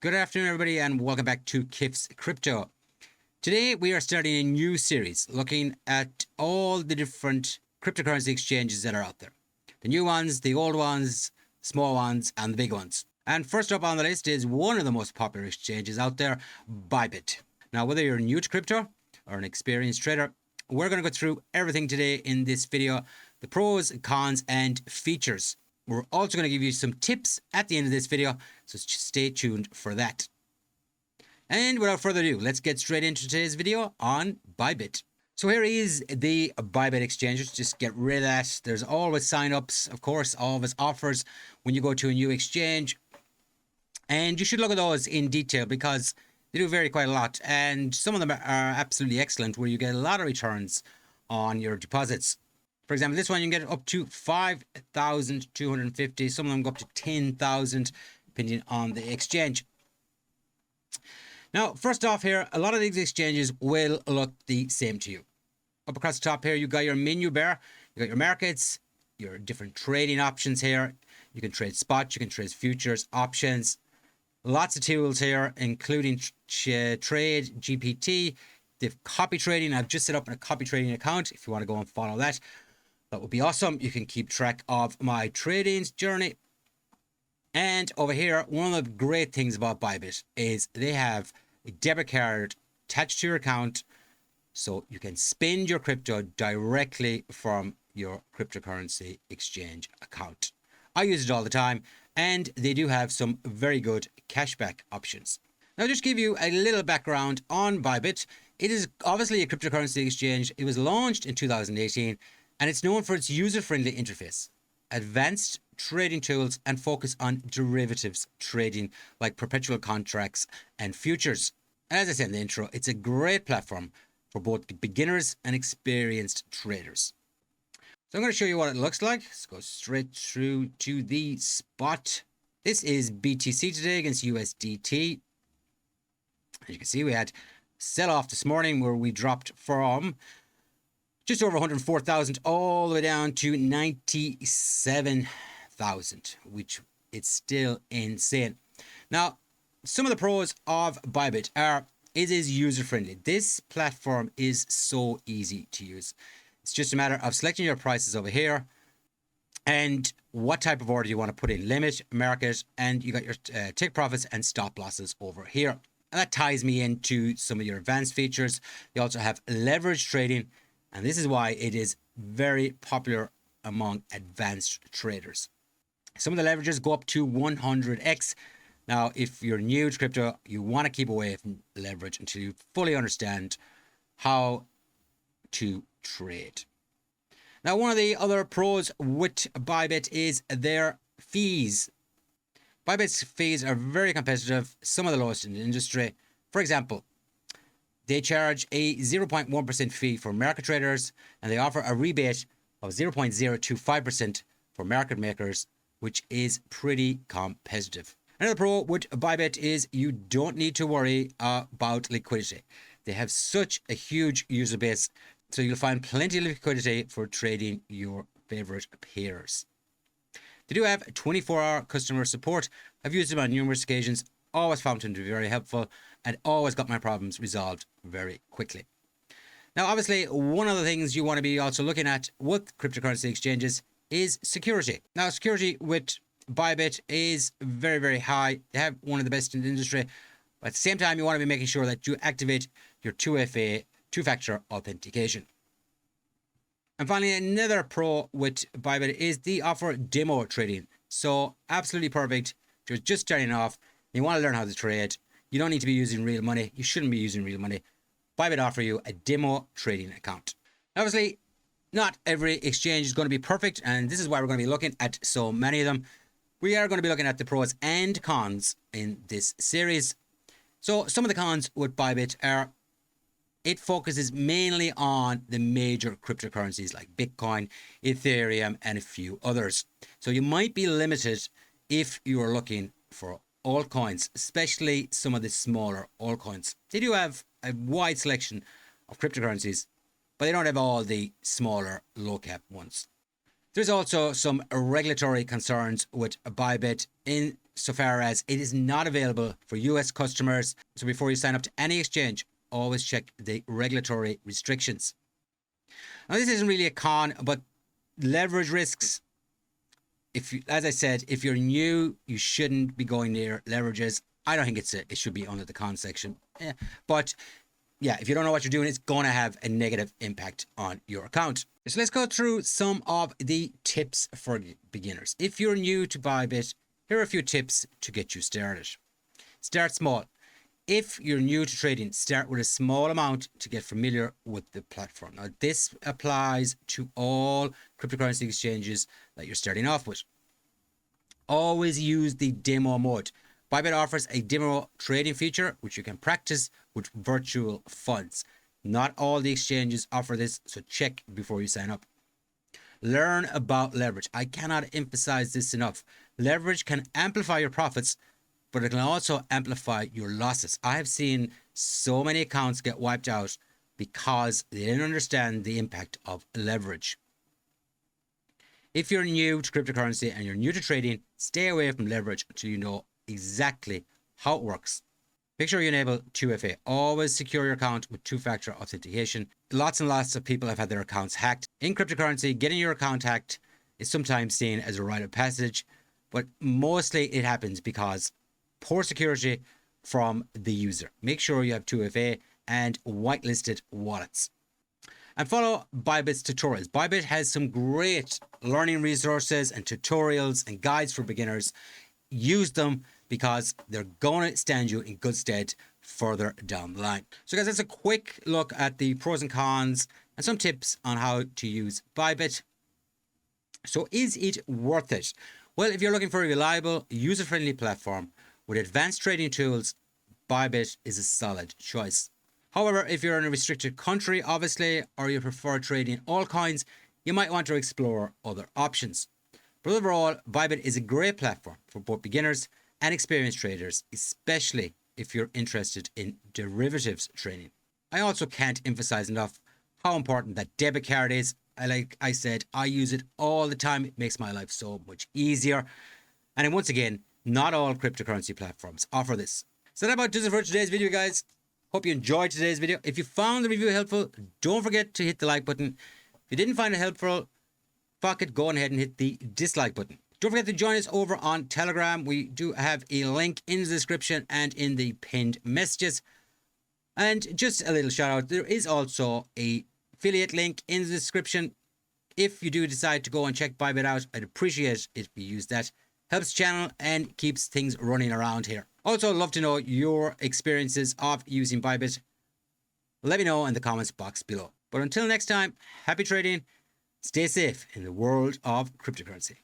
Good afternoon, everybody, and welcome back to Kifs Crypto. Today, we are starting a new series looking at all the different cryptocurrency exchanges that are out there. The new ones, the old ones, small ones, and the big ones. And first up on the list is one of the most popular exchanges out there, Bybit. Now, whether you're new to crypto or an experienced trader, we're going to go through everything today in this video, the pros, cons, and features. We're also going to give you some tips at the end of this video, so stay tuned for that. And without further ado, let's get straight into today's video on Bybit. So here is the Bybit exchange. Just get rid of that. There's always sign-ups, of course, always offers when you go to a new exchange. And you should look at those in detail because they do vary quite a lot. And some of them are absolutely excellent, where you get a lot of returns on your deposits. For example, this one you can get up to 5,250. Some of them go up to 10,000, depending on the exchange. Now, first off here, a lot of these exchanges will look the same to you. Up across the top here, you got your menu bar, you got your markets, your different trading options here. You can trade spot, you can trade futures, options. Lots of tools here, including trade, GPT, the copy trading. I've just set up a copy trading account if you want to go and follow that. That would be awesome. You can keep track of my trading journey. And over here, one of the great things about Bybit is they have a debit card attached to your account, so you can spend your crypto directly from your cryptocurrency exchange account. I use it all the time, and they do have some very good cashback options. Now, just give you a little background on Bybit. It is obviously a cryptocurrency exchange. It was launched in 2018. And it's known for its user-friendly interface, advanced trading tools, and focus on derivatives trading like perpetual contracts and futures. As I said in the intro, it's a great platform for both beginners and experienced traders. So I'm going to show you what it looks like. Let's go straight through to the spot. This is BTC today against USDT. As you can see, we had sell-off this morning where we dropped from just over 104,000 all the way down to 97,000, which it's still insane. Now, some of the pros of Bybit are it is user-friendly. This platform is so easy to use. It's just a matter of selecting your prices over here and what type of order you want to put in, limit, market, and you got your take profits and stop losses over here. And that ties me into some of your advanced features. You also have leverage trading. And this is why it is very popular among advanced traders. Some of the leverages go up to 100x. Now, if you're new to crypto, you want to keep away from leverage until you fully understand how to trade. Now, one of the other pros with Bybit is their fees. Bybit's fees are very competitive, some of the lowest in the industry. For example, they charge a 0.1% fee for market traders, and they offer a rebate of 0.025% for market makers, which is pretty competitive. Another pro with Bybit is you don't need to worry about liquidity. They have such a huge user base, so you'll find plenty of liquidity for trading your favorite pairs. They do have 24-hour customer support. I've used them on numerous occasions. Always found them to be very helpful and always got my problems resolved very quickly. Now, obviously, one of the things you want to be also looking at with cryptocurrency exchanges is security. Now, security with Bybit is very, very high. They have one of the best in the industry. But at the same time, you want to be making sure that you activate your 2FA, two-factor authentication. And finally, another pro with Bybit is the offer demo trading. So absolutely perfect. If you're just starting off, you want to learn how to trade. You don't need to be using real money. You shouldn't be using real money. Bybit offer you a demo trading account. Obviously, not every exchange is going to be perfect, and this is why we're going to be looking at so many of them. We are going to be looking at the pros and cons in this series. So some of the cons with Bybit are it focuses mainly on the major cryptocurrencies like Bitcoin, Ethereum, and a few others. So you might be limited if you are looking for altcoins, especially some of the smaller altcoins. They do have a wide selection of cryptocurrencies, but they don't have all the smaller low cap ones. There's also some regulatory concerns with Bybit in so far as it is not available for US customers. So before you sign up to any exchange, always check the regulatory restrictions. Now, this isn't really a con, but leverage risks. As I said, if you're new, you shouldn't be going near leverages. I don't think it should be under the con section. But yeah, if you don't know what you're doing, it's going to have a negative impact on your account. So let's go through some of the tips for beginners. If you're new to Bybit, here are a few tips to get you started. Start small. If you're new to trading, start with a small amount to get familiar with the platform. Now, this applies to all cryptocurrency exchanges that you're starting off with. Always use the demo mode. Bybit offers a demo trading feature, which you can practice with virtual funds. Not all the exchanges offer this, so check before you sign up. Learn about leverage. I cannot emphasize this enough. Leverage can amplify your profits, but it can also amplify your losses. I have seen so many accounts get wiped out because they didn't understand the impact of leverage. If you're new to cryptocurrency and you're new to trading, stay away from leverage until you know exactly how it works. Make sure you enable 2FA. Always secure your account with two-factor authentication. Lots and lots of people have had their accounts hacked. In cryptocurrency, getting your account hacked is sometimes seen as a rite of passage, but mostly it happens because poor security from the user. Make sure you have 2FA and whitelisted wallets. And follow Bybit's tutorials. Bybit has some great learning resources and tutorials and guides for beginners. Use them because they're going to stand you in good stead further down the line. So guys, that's a quick look at the pros and cons and some tips on how to use Bybit. So is it worth it? Well, if you're looking for a reliable, user-friendly platform with advanced trading tools, Bybit is a solid choice. However, if you're in a restricted country, obviously, or you prefer trading altcoins, you might want to explore other options. But overall, Bybit is a great platform for both beginners and experienced traders, especially if you're interested in derivatives trading. I also can't emphasize enough how important that debit card is. Like I said, I use it all the time. It makes my life so much easier. And once again, not all cryptocurrency platforms offer this. So that about does it for today's video, guys. Hope you enjoyed today's video. If you found the review helpful, don't forget to hit the like button. If you didn't find it helpful, fuck it, go ahead and hit the dislike button. Don't forget to join us over on Telegram. We do have a link in the description and in the pinned messages. And just a little shout out, there is also a affiliate link in the description. If you do decide to go and check Bybit out, I'd appreciate it if you use that. Helps the channel and keeps things running around here. Also, love to know your experiences of using Bybit. Let me know in the comments box below. But until next time, happy trading. Stay safe in the world of cryptocurrency.